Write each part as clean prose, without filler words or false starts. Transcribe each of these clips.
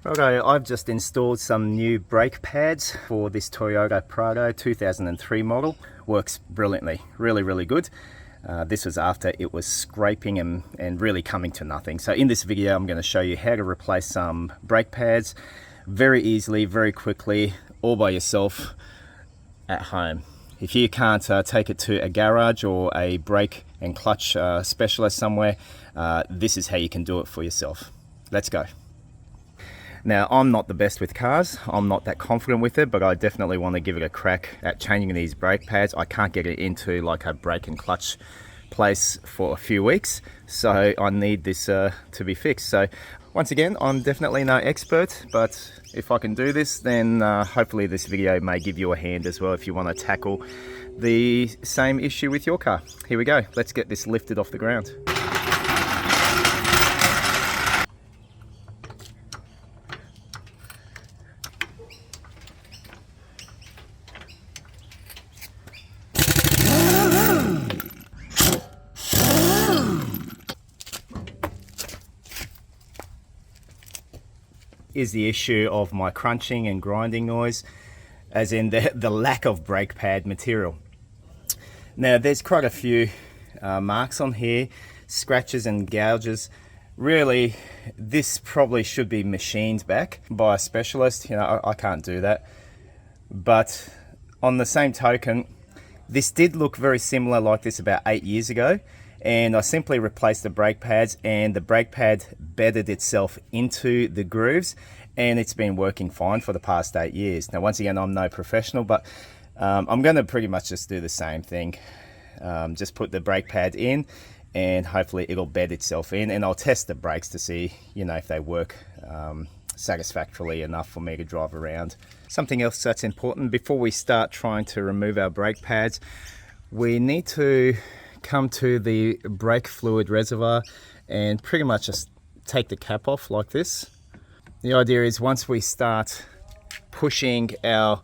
Okay, I've just installed some new brake pads for this Toyota Prado 2003 model. Works brilliantly, really good. This was after it was scraping and really coming to nothing. So in this video, I'm going to show you how to replace some brake pads very easily, very quickly, all by yourself at home. If you can't take it to a garage or a brake and clutch specialist somewhere, this is how you can do it for yourself. Let's go. Now, I'm not the best with cars, I'm not that confident with it, but I definitely want to give it a crack at changing these brake pads. I can't get it into like a brake and clutch place for a few weeks, so I need this to be fixed. So once again, I'm definitely no expert, but if I can do this, then hopefully this video may give you a hand as well if you want to tackle the same issue with your car. Here we go, let's get this lifted off the ground. Is the issue of my crunching and grinding noise, as in the lack of brake pad material. Now there's quite a few marks on here, scratches and gouges. Really, this probably should be machined back by a specialist. You know, I can't do that. But on the same token, this did look very similar like this about 8 years ago, and I simply replaced the brake pads, and the brake pad bedded itself into the grooves, and it's been working fine for the past 8 years. Now once again, I'm no professional, but I'm going to pretty much just do the same thing. Just put the brake pad in and hopefully it'll bed itself in, and I'll test the brakes to see, you know, if they work satisfactorily enough for me to drive around. Something else that's important before we start trying to remove our brake pads, we need to come to the brake fluid reservoir and pretty much just take the cap off like this. The idea is once we start pushing our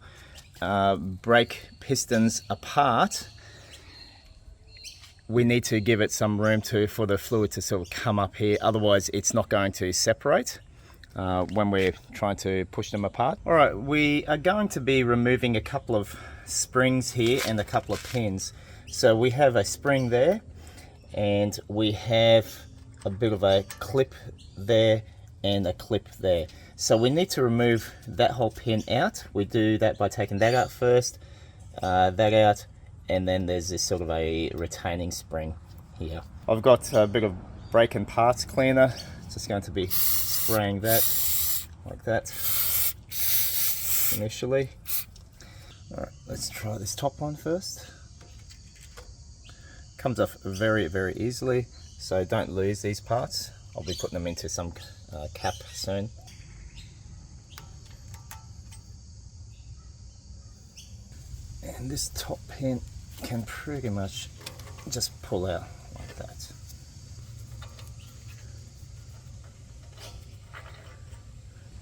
brake pistons apart, we need to give it some room for the fluid to sort of come up here, otherwise it's not going to separate when we're trying to push them apart. All right, we are going to be removing a couple of springs here and a couple of pins. So we have a spring there, and we have a bit of a clip there and a clip there. So we need to remove that whole pin out. We do that by taking that out first, that out, and then there's this sort of a retaining spring here. I've got a bit of brake and parts cleaner. Just going to be spraying that like that initially. All right, let's try this top one first. Comes off very easily, so don't lose these parts. I'll be putting them into some cap soon. And this top pin can pretty much just pull out like that.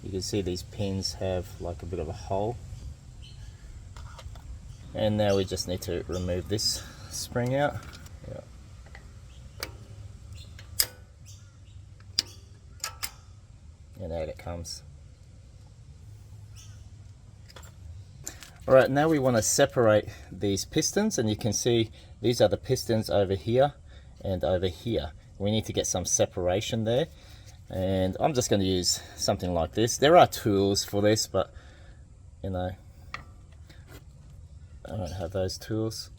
You can see these pins have like a bit of a hole. And now we just need to remove this spring out. Yeah. And out it comes. Alright, now we want to separate these pistons, and you can see these are the pistons over here and over here. We need to get some separation there, and I'm just going to use something like this. There are tools for this, but you know, I don't have those tools.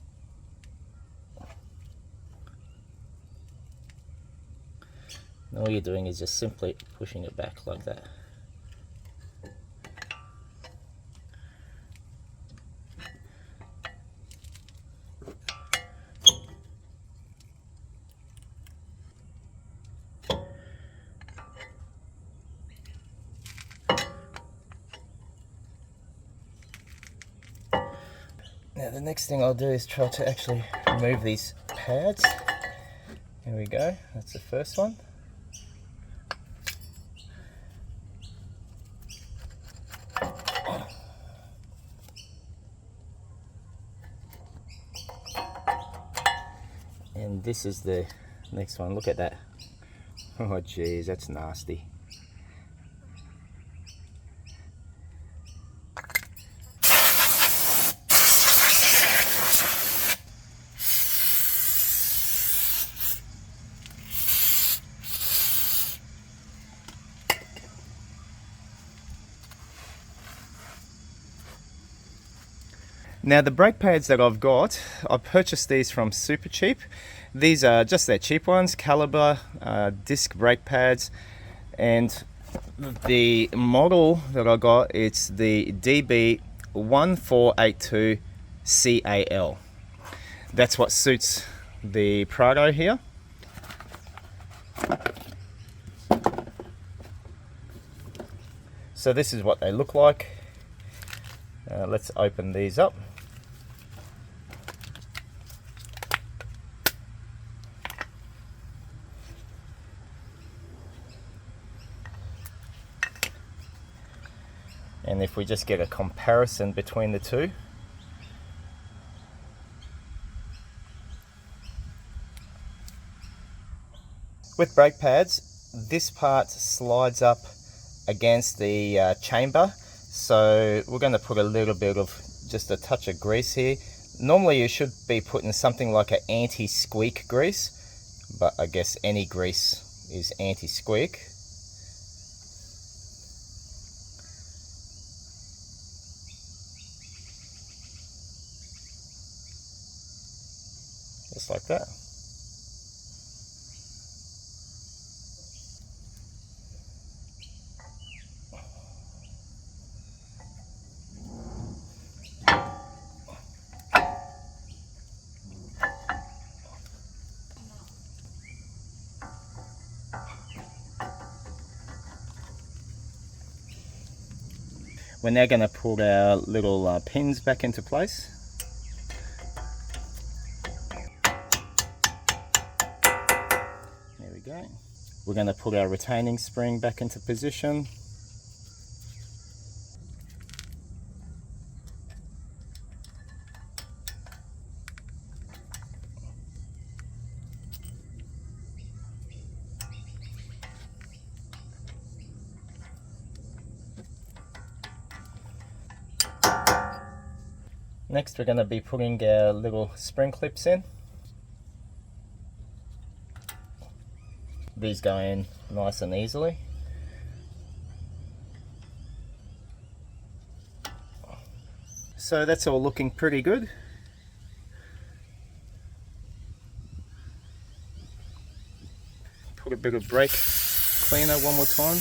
And all you're doing is just simply pushing it back like that. Now the next thing I'll do is try to actually remove these pads. Here we go, that's the first one. And this is the next one. Look at that. Oh geez, that's nasty. Now the brake pads that I've got, I purchased these from Super Cheap. These are just their cheap ones, Calibre disc brake pads, and the model that I got, it's the DB1482 CAL. That's what suits the Prado here. So this is what they look like. Let's open these up. And if we just get a comparison between the two. With brake pads, this part slides up against the chamber. So we're going to put a little bit of just a touch of grease here. Normally you should be putting something like an anti-squeak grease, but I guess any grease is anti-squeak. Just like that. We're now going to put our little pins back into place. There we go. We're going to put our retaining spring back into position. Next we're going to be putting our little spring clips in. These go in nice and easily. So that's all looking pretty good. Put a bit of brake cleaner one more time.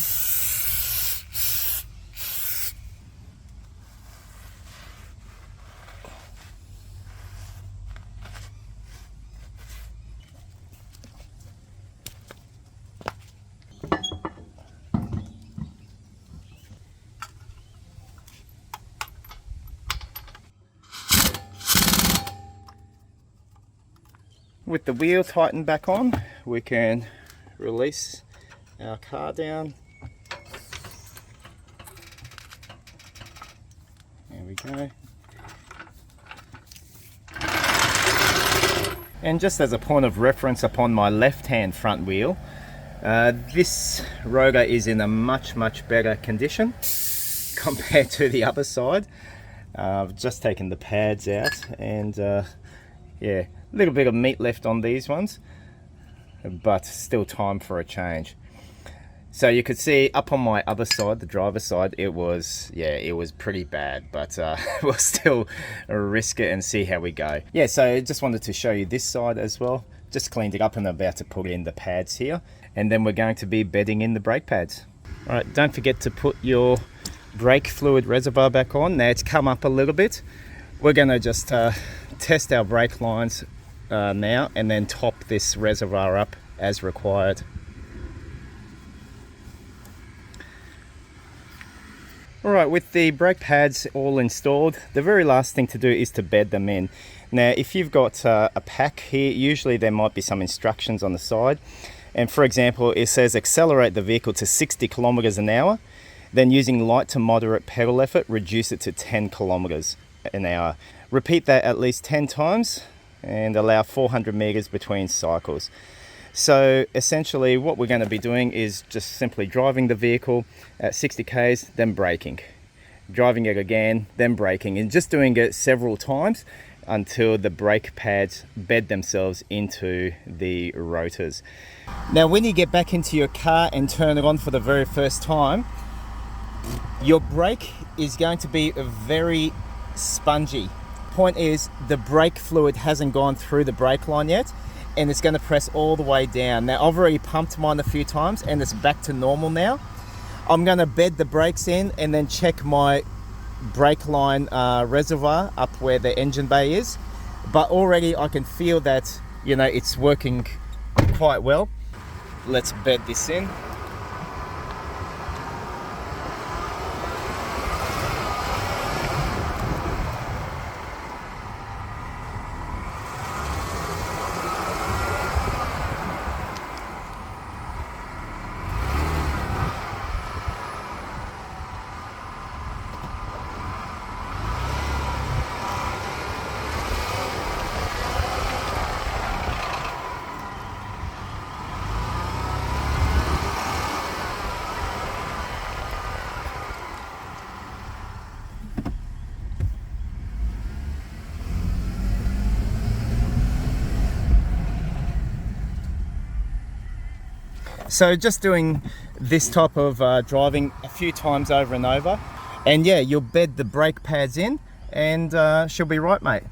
With the wheel tightened back on, we can release our car down. There we go. And just as a point of reference upon my left-hand front wheel, this rotor is in a much better condition compared to the other side. I've just taken the pads out and yeah, a little bit of meat left on these ones, but still time for a change. So you could see up on my other side, the driver's side, it was pretty bad, but we'll still risk it and see how we go. Yeah, so just wanted to show you this side as well. Just cleaned it up and I'm about to put in the pads here, and then we're going to be bedding in the brake pads. All right, don't forget to put your brake fluid reservoir back on. Now it's come up a little bit. We're going to just test our brake lines now and then top this reservoir up as required. Alright, with the brake pads all installed, the very last thing to do is to bed them in. Now if you've got a pack here, usually there might be some instructions on the side, and for example it says accelerate the vehicle to 60 kilometers an hour, then using light to moderate pedal effort reduce it to 10 kilometers an hour. Repeat that at least 10 times and allow 400 meters between cycles. So essentially what we're going to be doing is just simply driving the vehicle at 60 k's, then braking, driving it again, then braking, and just doing it several times until the brake pads bed themselves into the rotors. Now when you get back into your car and turn it on for the very first time, your brake is going to be very spongy. point is the brake fluid hasn't gone through the brake line yet, and it's going to press all the way down. Now I've already pumped mine a few times and it's back to normal now. I'm going to bed the brakes in and then check my brake line reservoir up where the engine bay is, but already I can feel that, you know, it's working quite well. Let's bed this in. So just doing this type of driving a few times over and over, and yeah, you'll bed the brake pads in and she'll be right, mate.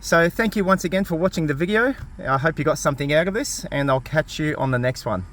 So thank you once again for watching the video. I hope you got something out of this, and I'll catch you on the next one.